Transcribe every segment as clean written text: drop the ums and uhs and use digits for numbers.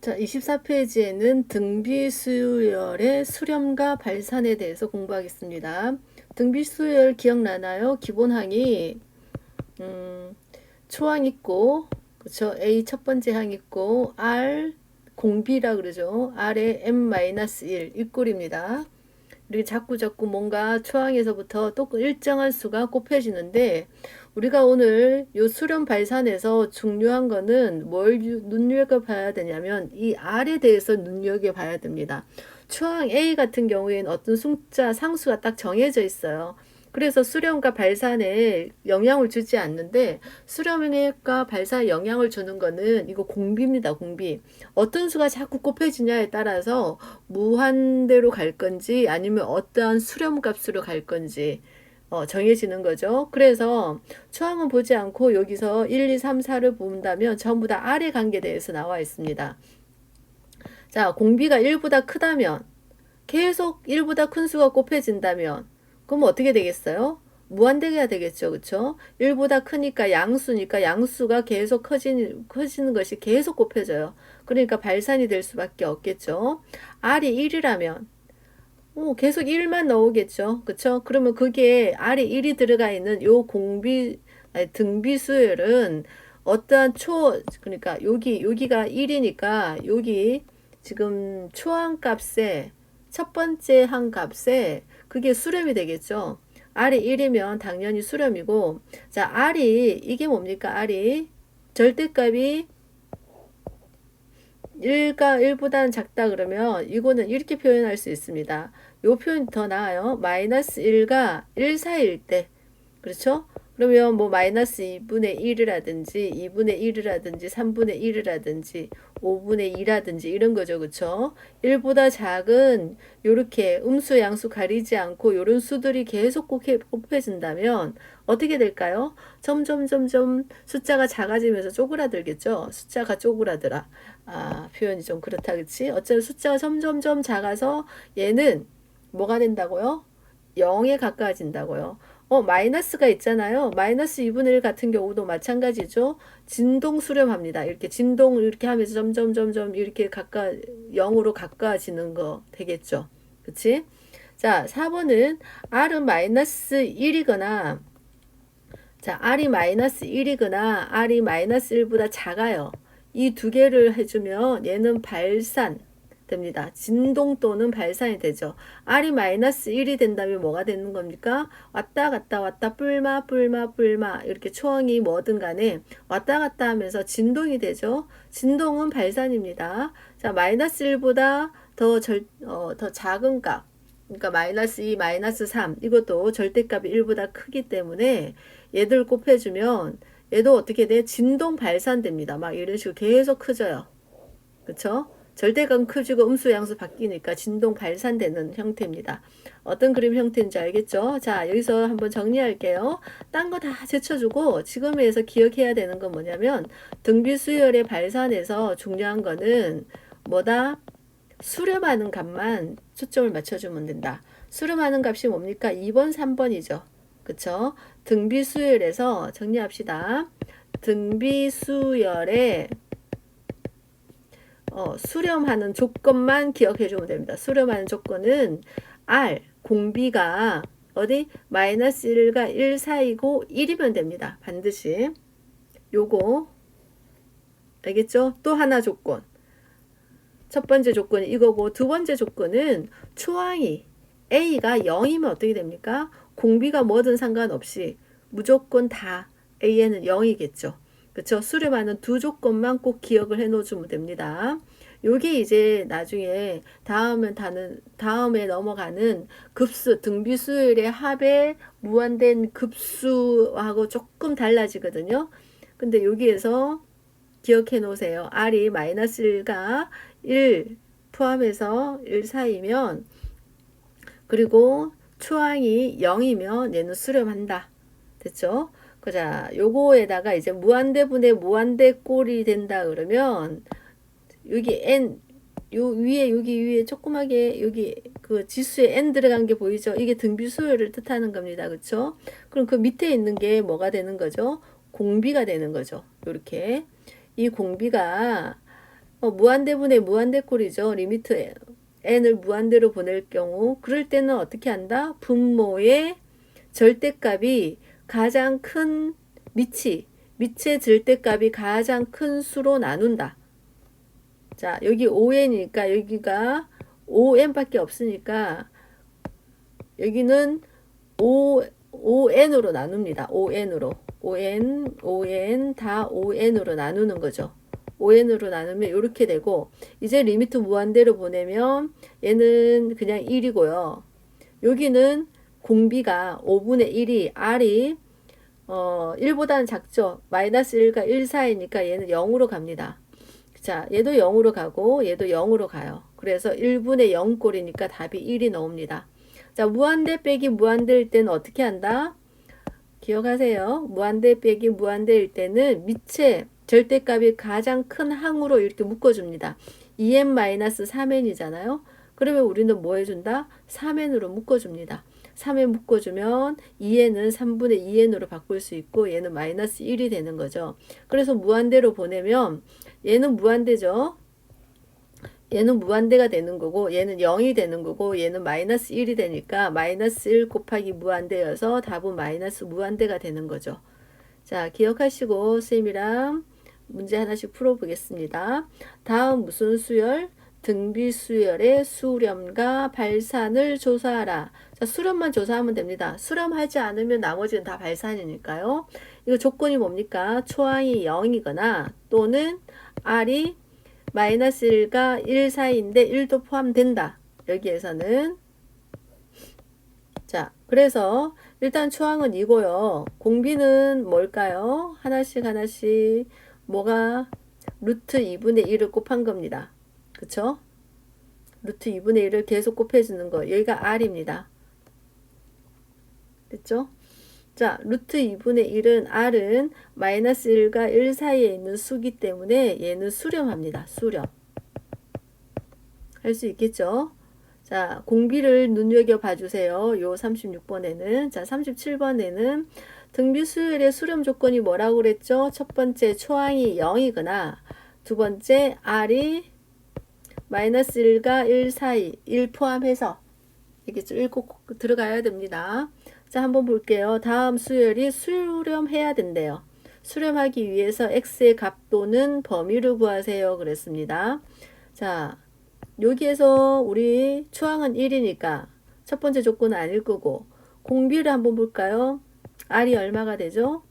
자, 24페이지에는 등비수열의 수렴과 발산에 대해서 공부하겠습니다. 등비수열 기억나나요? 기본항이 초항 있고, 그쵸? A 첫 번째 항 있고, R 공비라 그러죠. R에 M-1 일꼴입니다. 이렇게 자꾸 뭔가 초항에서부터 또 일정한 수가 곱해지는데, 우리가 오늘 요 수렴 발산에서 중요한 거는 뭘 눈여겨봐야 되냐면 이 R에 대해서 눈여겨봐야 됩니다. 초항 A 같은 경우에는 어떤 숫자 상수가 딱 정해져 있어요. 그래서 수렴과 발산에 영향을 주지 않는데, 수렴과 발산에 영향을 주는 거는 이거 공비입니다. 공비. 어떤 수가 자꾸 곱해지냐에 따라서 무한대로 갈 건지 아니면 어떠한 수렴 값으로 갈 건지 정해지는 거죠. 그래서 초항은 보지 않고 여기서 1, 2, 3, 4를 본다면 전부 다 R의 관계에 대해서 나와 있습니다. 자, 공비가 1보다 크다면, 계속 1보다 큰 수가 곱해진다면, 그럼 어떻게 되겠어요? 무한대가 되겠죠. 그쵸? 1보다 크니까 양수니까 양수가 계속 커지는 것이 계속 곱해져요. 그러니까 발산이 될 수밖에 없겠죠. R이 1이라면, 계속 1만 나오겠죠. 그쵸? 그러면 그게 R이 1이 들어가 있는 요 등비 수열은 어떠한 그러니까 여기가 1이니까 여기 지금 초항 값에 첫 번째 한 값에 그게 수렴이 되겠죠. R이 1이면 당연히 수렴이고, 자, 이게 뭡니까? R이 절대값이 1보다는 작다 그러면 이거는 이렇게 표현할 수 있습니다. 요 표현 더 나아요. 마이너스 1과 1 사이일 때. 그렇죠? 그러면 뭐 마이너스 2분의 1이라든지 2분의 1이라든지 3분의 1이라든지 5분의 2라든지 이런 거죠. 그쵸? 1보다 작은 요렇게 음수 양수 가리지 않고 요런 수들이 계속 곱해진다면 어떻게 될까요? 점점 숫자가 작아지면서 쪼그라들겠죠. 숫자가 쪼그라들어. 표현이 좀 그렇다 그치? 어차피 숫자가 점점 작아서 얘는 뭐가 된다고요? 0에 가까워진다고요. 마이너스가 있잖아요. 마이너스 2분의 1 같은 경우도 마찬가지죠. 진동 수렴합니다. 이렇게 진동을 이렇게 하면서 점점 이렇게 0으로 가까워지는 거 되겠죠. 그치? 자, 4번은 R은 마이너스 1이거나, 자, R이 마이너스 1이거나, R이 마이너스 1보다 작아요. 이 두 개를 해주면 얘는 발산 됩니다. 진동 또는 발산이 되죠. R이 마이너스 1이 된다면 뭐가 되는 겁니까? 왔다 갔다 뿔마 이렇게 초항이 뭐든 간에 왔다 갔다 하면서 진동이 되죠. 진동은 발산입니다. 자, 마이너스 1보다 더 작은 값, 그러니까 마이너스 2, 마이너스 3 이것도 절대값이 1보다 크기 때문에 얘들 곱해주면 얘도 어떻게 돼? 진동 발산됩니다. 막 이런 식으로 계속 커져요. 그쵸? 절대값 커지고 음수 양수 바뀌니까 진동 발산되는 형태입니다. 어떤 그림 형태인지 알겠죠? 자, 여기서 한번 정리할게요. 딴 거 다 제쳐주고 지금에서 기억해야 되는 건 뭐냐면 등비수열의 발산에서 중요한 거는 뭐다? 수렴하는 값만 초점을 맞춰주면 된다. 수렴하는 값이 뭡니까? 2번, 3번이죠. 그쵸? 등비수열에서 정리합시다. 등비수열의 수렴하는 조건만 기억해 주면 됩니다. 수렴하는 조건은 R, 공비가 어디? 마이너스 1과 1 사이고 1이면 됩니다. 반드시. 요거 알겠죠? 또 하나 조건. 첫 번째 조건이 이거고 두 번째 조건은 초항이 A가 0이면 어떻게 됩니까? 공비가 뭐든 상관없이 무조건 다 A에는 0이겠죠. 그쵸? 수렴하는 두 조건만 꼭 기억을 해 놓으면 됩니다. 요게 이제 나중에 다음에 넘어가는 급수, 등비수열의 합의 무한된 급수하고 조금 달라지거든요. 근데 여기에서 기억해 놓으세요. R이 마이너스 1과 1 포함해서 1 사이면, 그리고 초항이 0이면 얘는 수렴한다. 됐죠? 자, 요거에다가 이제 무한대분의 무한대 꼴이 된다 그러면 여기 n 여기 위에 조그맣게 여기 그 지수에 n 들어간 게 보이죠? 이게 등비수열을 뜻하는 겁니다. 그쵸? 그럼 그 밑에 있는 게 뭐가 되는 거죠? 공비가 되는 거죠. 요렇게 이 공비가 무한대분의 무한대꼴이죠. 리미트 n을 무한대로 보낼 경우 그럴 때는 어떻게 한다? 분모의 절대값이 가장 큰 밑의 절대값이 가장 큰 수로 나눈다. 자, 여기 5n이니까 여기가 5n밖에 없으니까 여기는 5n으로 나눕니다. 5n 다 5n으로 나누는 거죠. 5n으로 나누면 이렇게 되고 이제 리미트 무한대로 보내면 얘는 그냥 1이고요. 여기는 공비가 5분의 1이 r이 1보다는 작죠. 마이너스 1과 1 사이니까 얘는 0으로 갑니다. 자, 얘도 0으로 가고 얘도 0으로 가요. 그래서 1분의 0꼴이니까 답이 1이 나옵니다. 자, 무한대 빼기 무한대일 때는 어떻게 한다? 기억하세요. 무한대 빼기 무한대일 때는 밑에 절대값이 가장 큰 항으로 이렇게 묶어줍니다. 2n-3n이잖아요. 그러면 우리는 뭐 해준다? 3n으로 묶어줍니다. 3에 묶어주면 2n은 3분의 2n으로 바꿀 수 있고 얘는 마이너스 1이 되는 거죠. 그래서 무한대로 보내면 얘는 무한대죠. 얘는 무한대가 되는 거고 얘는 0이 되는 거고 얘는 마이너스 1이 되니까 마이너스 1 곱하기 무한대여서 답은 마이너스 무한대가 되는 거죠. 자, 기억하시고 쌤이랑 문제 하나씩 풀어보겠습니다. 다음 무슨 수열? 등비 수열의 수렴과 발산을 조사하라. 자, 수렴만 조사하면 됩니다. 수렴하지 않으면 나머지는 다 발산이니까요. 이거 조건이 뭡니까? 초항이 0이거나 또는 r이 마이너스 1과 1 사이인데 1도 포함된다. 여기에서는 자, 그래서 일단 초항은 이고요. 공비는 뭘까요? 하나씩 뭐가 루트 2분의 1을 곱한 겁니다. 그쵸? 루트 2분의 1을 계속 곱해주는 거. 여기가 r입니다. 됐죠? 자, 루트 2분의 1은 r은 마이너스 1과 1 사이에 있는 수기 때문에 얘는 수렴합니다. 수렴. 할 수 있겠죠? 자, 공비를 눈여겨 봐주세요. 요 36번에는. 자, 37번에는 등비 수열의 수렴 조건이 뭐라고 그랬죠? 첫 번째 초항이 0이거나 두 번째 r이 마이너스 1과 1 사이 1 포함해서 이게 좀 읽고 들어가야 됩니다. 자, 한번 볼게요. 다음 수열이 수렴해야 된대요. 수렴하기 위해서 x의 값도는 범위를 구하세요. 그랬습니다. 자, 여기에서 우리 초항은 1이니까 첫 번째 조건은 아닐 거고 공비를 한번 볼까요? r이 얼마가 되죠?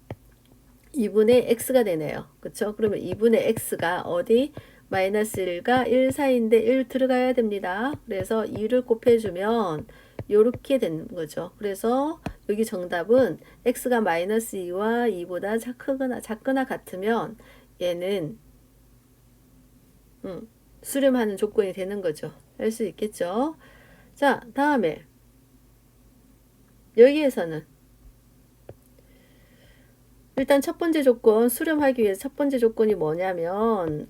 2분의 x가 되네요. 그쵸? 그러면 2분의 x가 어디? 마이너스 1과 1 사이인데 1 들어가야 됩니다. 그래서 2를 곱해주면 요렇게 되는 거죠. 그래서 여기 정답은 x가 마이너스 2와 2보다 작거나 같으면 얘는 수렴하는 조건이 되는 거죠. 할 수 있겠죠. 자, 다음에 여기에서는 일단 첫 번째 조건 수렴하기 위해서 첫 번째 조건이 뭐냐면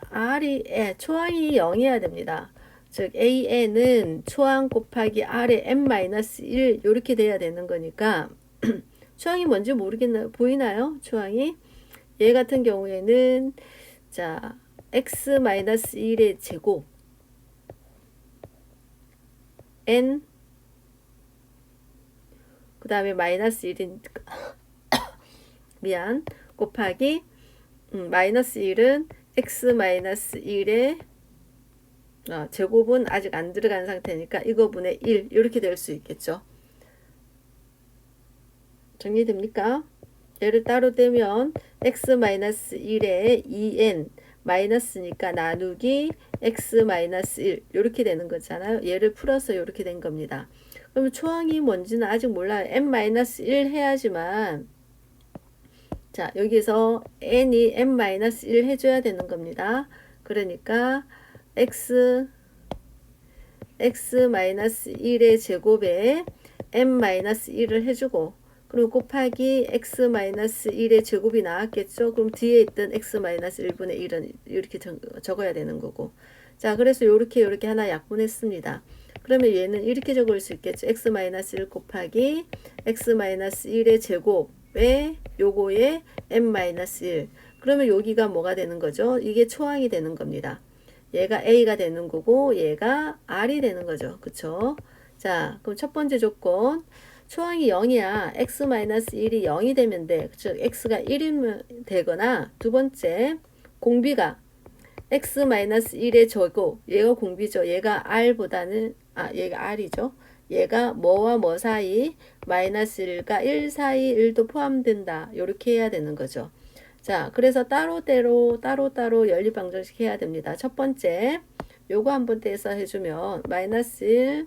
초항이 0이어야 됩니다. 즉 AN은 초항 곱하기 R의 n-1 이렇게 돼야 되는 거니까 초항이 뭔지 모르겠나요? 보이나요? 초항이 얘 같은 경우에는 자 x-1의 제곱 n 그 다음에 마이너스 1이니까 미안 곱하기 마이너스 1은 x-1의 제곱은 아직 안 들어간 상태니까 이거분의 1 이렇게 될 수 있겠죠. 정리됩니까? 얘를 따로 떼면 x-1에 2n 마이너스니까 나누기 x-1 이렇게 되는 거잖아요. 얘를 풀어서 이렇게 된 겁니다. 그러면 초항이 뭔지는 아직 몰라요. n-1 해야지만 자 여기서 n이 n-1 해줘야 되는 겁니다. 그러니까 x-1의 제곱에 n-1을 해주고 그럼 곱하기 x-1의 제곱이 나왔겠죠. 그럼 뒤에 있던 x-1분의 1은 이렇게 적어야 되는 거고 자 그래서 요렇게 하나 약분했습니다. 그러면 얘는 이렇게 적을 수 있겠죠. x-1 곱하기 x-1의 제곱에 요거에 n-1 그러면 여기가 뭐가 되는 거죠? 이게 초항이 되는 겁니다. 얘가 A가 되는 거고 얘가 R이 되는 거죠. 그쵸? 자, 그럼 첫 번째 조건 초항이 0이야. x-1이 0이 되면 돼. 즉 x가 1이면 되거나 두 번째 공비가 x-1의 저고 얘가 공비죠. 얘가 r보다는 얘가 r이죠. 얘가 뭐와 뭐 사이 마이너스 1과 1 사이 1도 포함된다. 이렇게 해야 되는 거죠. 자, 그래서 따로따로 연립방정식 해야 됩니다. 첫 번째 요거 한번 떼서 해주면 마이너스 1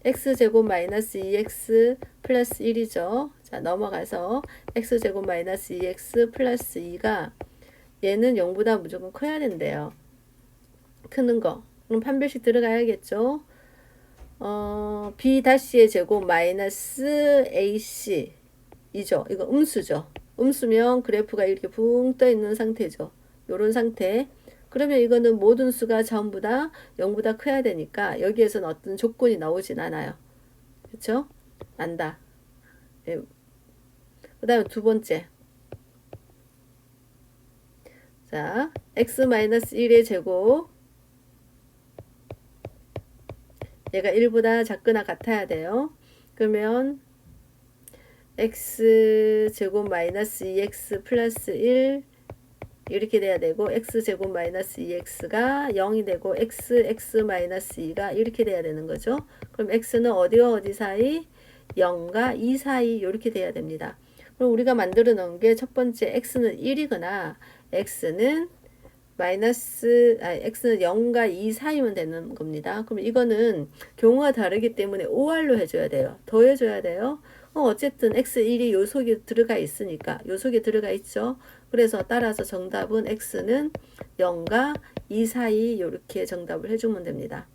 x제곱 마이너스 2x 플러스 1이죠. 자, 넘어가서 x제곱 마이너스 2x 플러스 2가 얘는 0보다 무조건 커야 된대요. 크는 거. 그럼 판별식 들어가야겠죠. b-의 제곱 마이너스 ac 이죠. 이거 음수죠. 음수면 그래프가 이렇게 붕 떠 있는 상태죠. 요런 상태. 그러면 이거는 모든 수가 전부 다 0보다 커야 되니까 여기에서는 어떤 조건이 나오진 않아요. 그쵸? 안다. 예. 그 다음에 두 번째. 자, x-1의 제곱. 얘가 1보다 작거나 같아야 돼요. 그러면 x제곱 마이너스 2x 플러스 1 이렇게 돼야 되고 x제곱 마이너스 2x가 0이 되고 x 마이너스 2가 이렇게 돼야 되는 거죠. 그럼 x는 어디와 어디 사이? 0과 2 사이 이렇게 돼야 됩니다. 그럼 우리가 만들어 놓은 게 첫 번째 x는 1이거나 x는 x는 0과 2 사이면 되는 겁니다. 그럼 이거는 경우가 다르기 때문에 OR로 해줘야 돼요. 더해줘야 돼요. 어쨌든 x1이 요 속에 들어가 있으니까 요 속에 들어가 있죠. 그래서 따라서 정답은 x는 0과 2 사이 이렇게 정답을 해주면 됩니다.